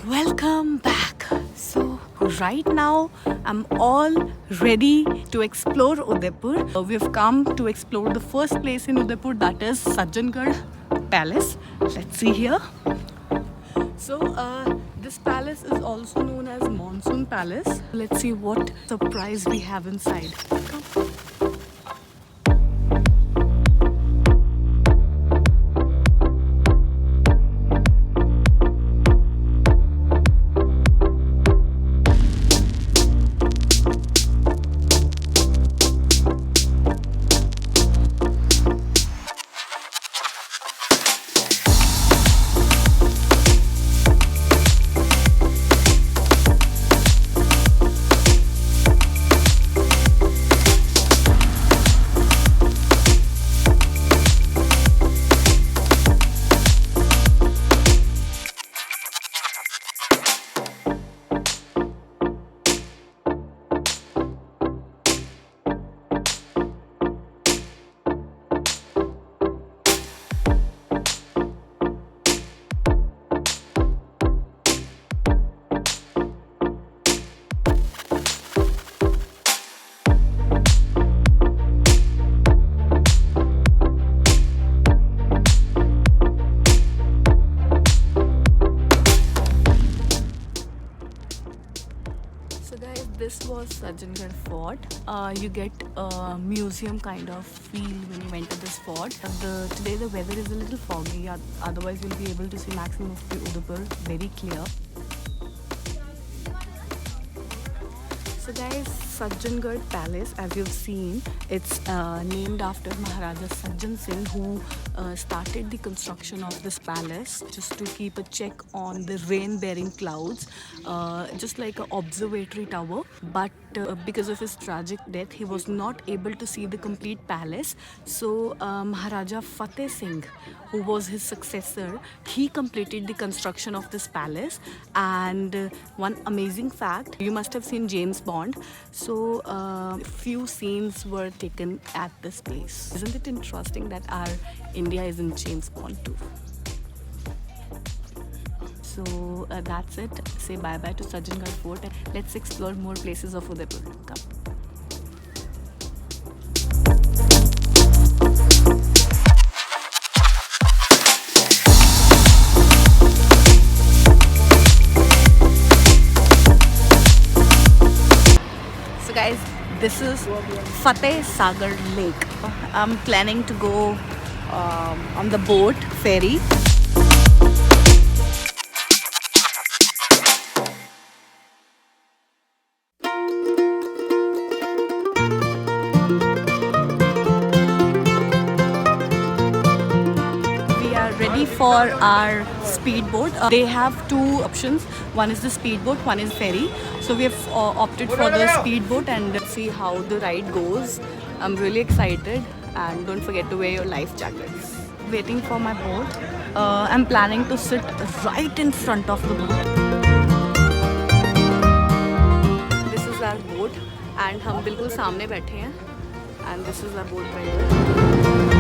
Welcome back. So right now I'm all ready to explore Udaipur. We've come to explore the first place in Udaipur, that is Sajjangarh Palace. Let's see here. So this palace is also known as Monsoon Palace. Let's see what surprise we have inside. Come. This was Sajjangarh Fort. You get a museum kind of feel when you enter this fort. Today the weather is a little foggy, otherwise you'll be able to see maximum of the Udaipur very clear. So guys, Sajjangarh Palace, as you've seen, it's named after Maharaja Sajjan Singh, who started the construction of this palace just to keep a check on the rain-bearing clouds, just like an observatory tower. But because of his tragic death, he was not able to see the complete palace. So Maharaja Fateh Singh, who was his successor, he completed the construction of this palace. And one amazing fact, you must have seen James Bond. So few scenes were taken at this place. Isn't it interesting that our India is in James Bond too? So that's it. Say bye-bye to Sajjangarh Fort. Let's explore more places of Udaipur. Come. So guys, this is Fateh Sagar Lake. I'm planning to go on the boat ferry. Ready for our speedboat. They have two options. One is the speedboat, one is ferry. So we have opted for the speedboat and see how the ride goes. I'm really excited, and don't forget to wear your life jackets. Waiting for my boat. I'm planning to sit right in front of the boat. This is our boat and हम बिल्कुल सामने बैठे हैं. And this is our boat driver.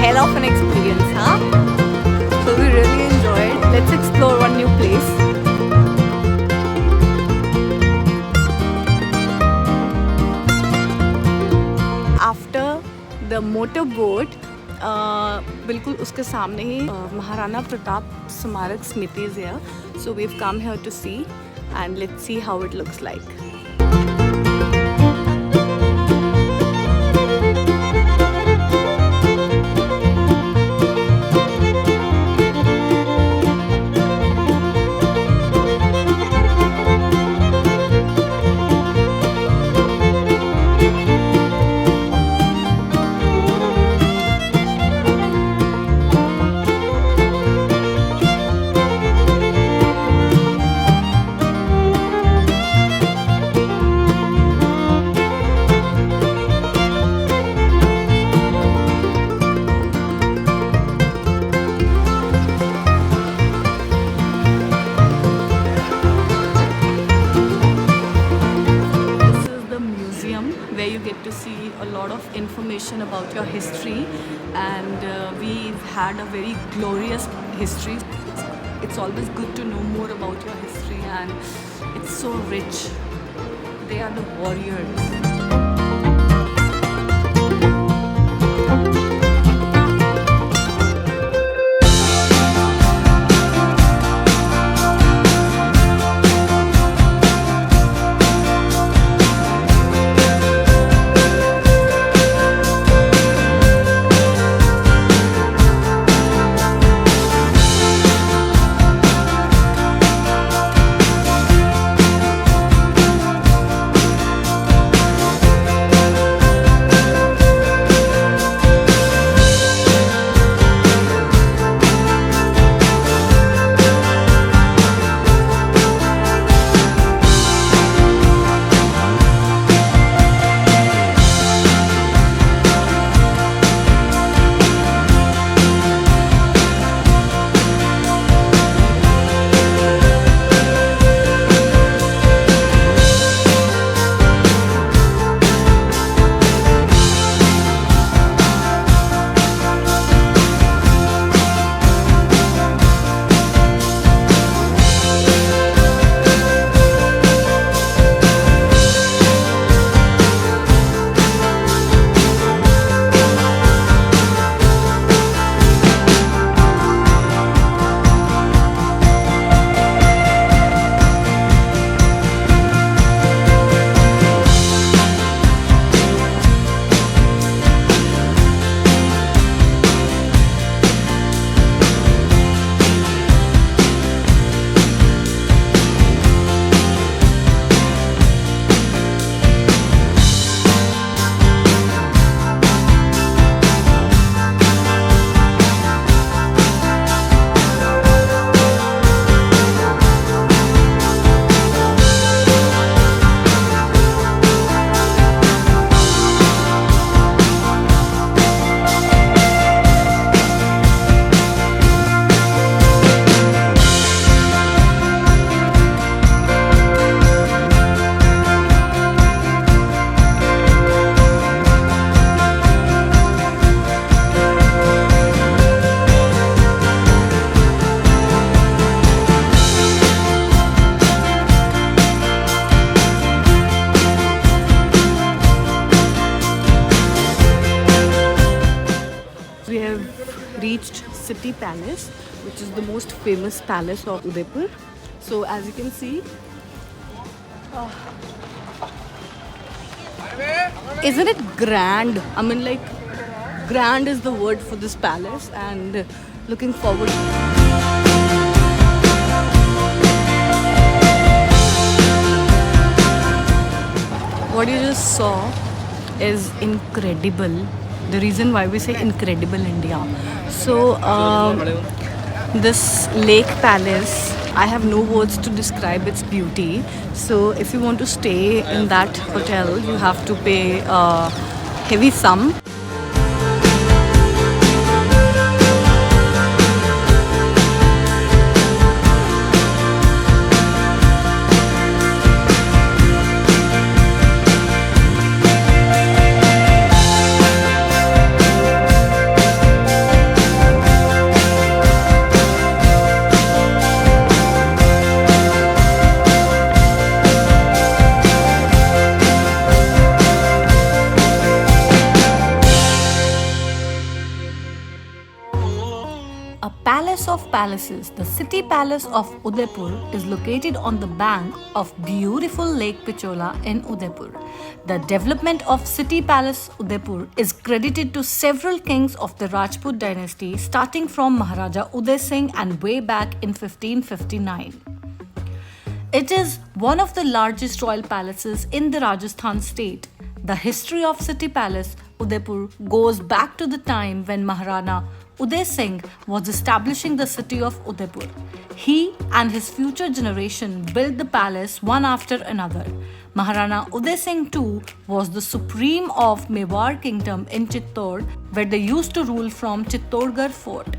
Hell of an experience, huh? So we really enjoyed. Let's explore one new place. After the motorboat, बिल्कुल उसके सामने ही महाराणा प्रताप स्मारक समिति is here. So we've come here to see, and let's see how it looks like. about your history, and we've had a very glorious history. It's always good to know more about your history, and it's so rich. They are the warriors. We have reached City Palace, which is the most famous palace of Udaipur. So as you can see, isn't it grand? I mean, like, grand is the word for this palace, and looking forward. What you just saw is incredible. The reason why we say incredible India. So this Lake Palace, I have no words to describe its beauty. So if you want to stay in that hotel, you have to pay a heavy sum. Palace of Palaces, the City Palace of Udaipur is located on the bank of beautiful Lake Pichola in Udaipur. The development of City Palace Udaipur is credited to several kings of the Rajput dynasty, starting from Maharaja Udai Singh and way back in 1559. It is one of the largest royal palaces in the Rajasthan state. The history of City Palace Udaipur goes back to the time when Maharana Udai Singh was establishing the city of Udaipur. He and his future generation built the palace one after another. Maharana Udai Singh II was the supreme of Mewar kingdom in Chittor, where they used to rule from Chittorgarh fort.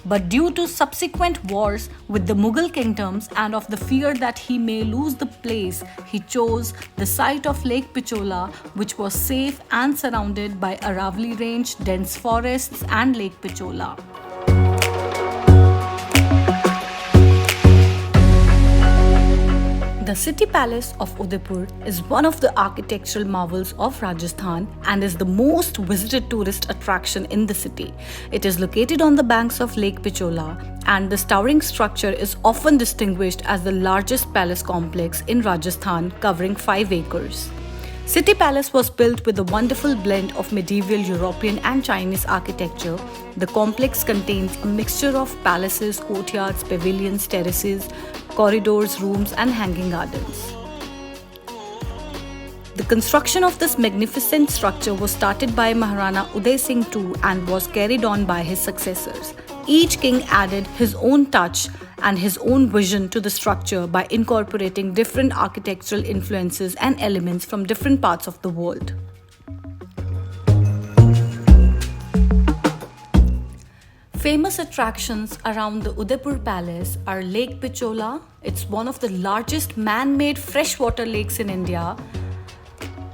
But due to subsequent wars with the Mughal kingdoms and of the fear that he may lose the place, he chose the site of Lake Pichola, which was safe and surrounded by Aravalli Range, dense forests, and Lake Pichola. The city palace of Udaipur is one of the architectural marvels of Rajasthan and is the most visited tourist attraction in the city. It is located on the banks of Lake Pichola, and the towering structure is often distinguished as the largest palace complex in Rajasthan, covering 5 acres. City Palace was built with a wonderful blend of medieval European and Chinese architecture. The complex contains a mixture of palaces, courtyards, pavilions, terraces, corridors, rooms, and hanging gardens. The construction of this magnificent structure was started by Maharana Udai Singh II and was carried on by his successors. Each king added his own touch and his own vision to the structure by incorporating different architectural influences and elements from different parts of the world. Famous attractions around the Udaipur Palace are Lake Pichola. It's one of the largest man-made freshwater lakes in India.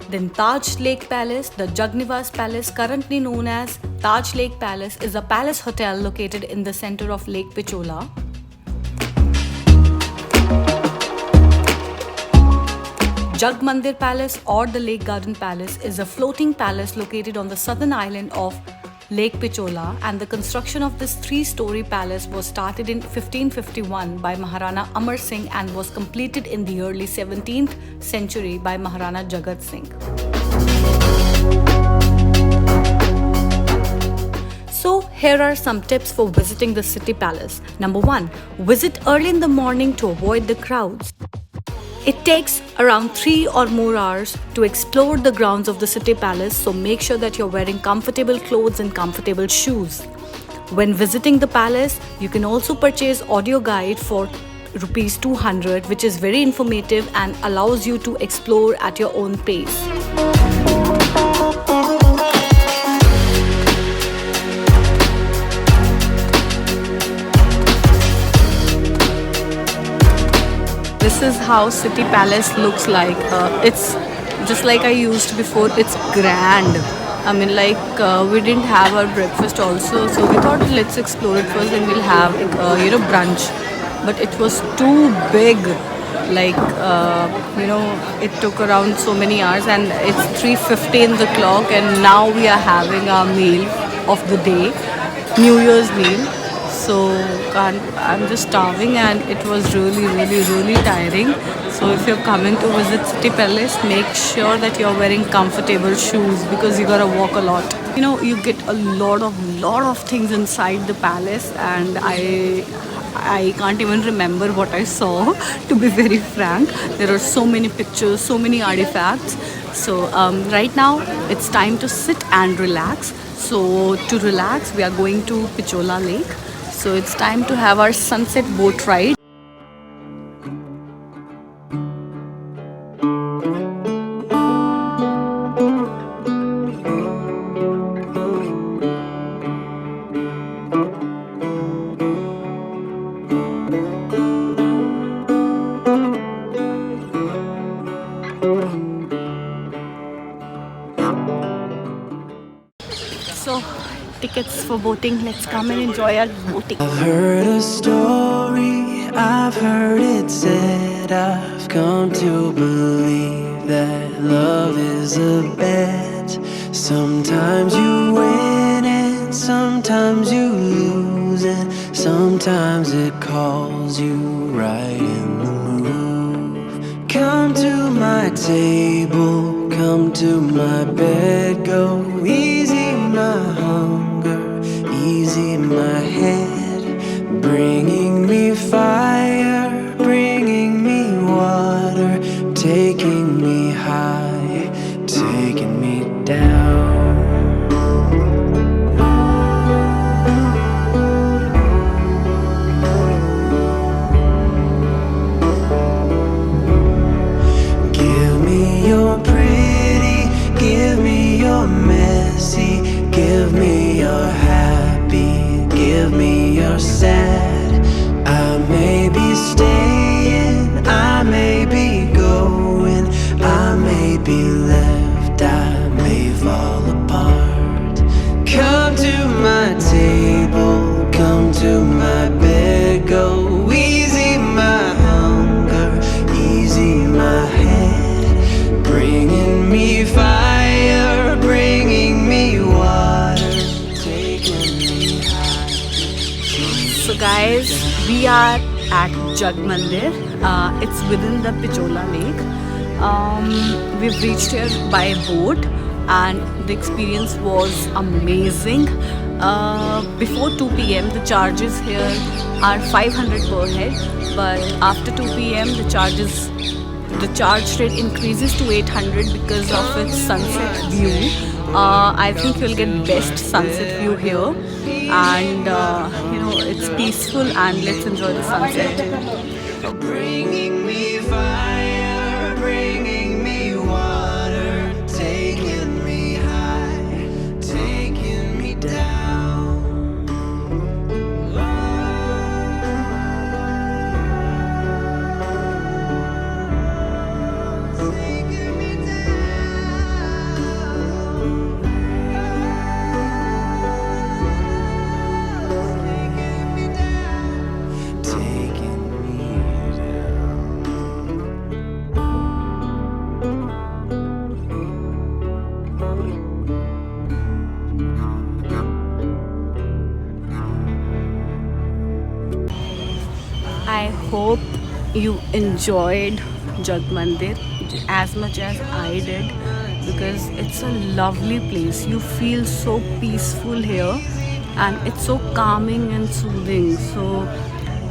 Then Taj Lake Palace, the Jag Niwas Palace, currently known as Taj Lake Palace, is a palace hotel located in the center of Lake Pichola. Jag Mandir Palace or the Lake Garden Palace is a floating palace located on the southern island of Lake Pichola, and the construction of this 3-story palace was started in 1551 by Maharana Amar Singh and was completed in the early 17th century by Maharana Jagat Singh. So here are some tips for visiting the city palace. Number 1. Visit early in the morning to avoid the crowds. It takes around 3 or more hours to explore the grounds of the city palace, so make sure that you're wearing comfortable clothes and comfortable shoes. When visiting the palace, you can also purchase audio guide for Rs 200, which is very informative and allows you to explore at your own pace. This is how City Palace looks like. It's just like I used before. It's grand. I mean, we didn't have our breakfast also, so we thought let's explore it first and we'll have brunch. But it was too big. It took around so many hours, and it's 3:15 the clock, and now we are having our meal of the day, New Year's meal. So I'm just starving, and it was really tiring. So if you're coming to visit City Palace, make sure that you're wearing comfortable shoes because you gotta walk a lot. You get a lot of things inside the palace, and I can't even remember what I saw, to be very frank. There are so many pictures, so many artifacts. So right now it's time to sit and relax. So to relax, we are going to Pichola Lake. So it's time to have our sunset boat ride. So tickets for boating, let's come and enjoy our boating. I've heard a story, I've heard it said, I've come to believe that love is a bet. Sometimes you win and sometimes you lose, and sometimes it calls you right in the move. Come to my table, come to my bed, go easy my hunger, easy my head, bringing me fire, bringing me water, taking me high, taking me down. Give me your pretty, give me your messy, give me your happy, give me your go. Easy my hunger, easy my head, bringing me fire, bringing me water, taking me high. So guys, we are at Jag Mandir. It's within the Pichola lake. We've reached here by boat and the experience was amazing. Before 2 p.m. the charges here are 500 per head, but after 2 p.m. the charge rate increases to 800 because of its sunset view. I think you'll get best sunset view here, and it's peaceful, and let's enjoy the sunset. Bringing me fire, bringing me water, taking me high, taking me down. Taking me down. Taking me down. I hope you enjoyed Jag Mandir as much as I did, because it's a lovely place. You feel so peaceful here and it's so calming and soothing. So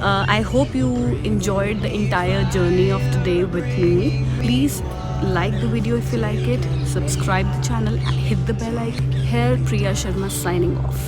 I hope you enjoyed the entire journey of today with me. Please like the video if you like it, subscribe the channel and hit the bell icon. Here Priya Sharma signing off.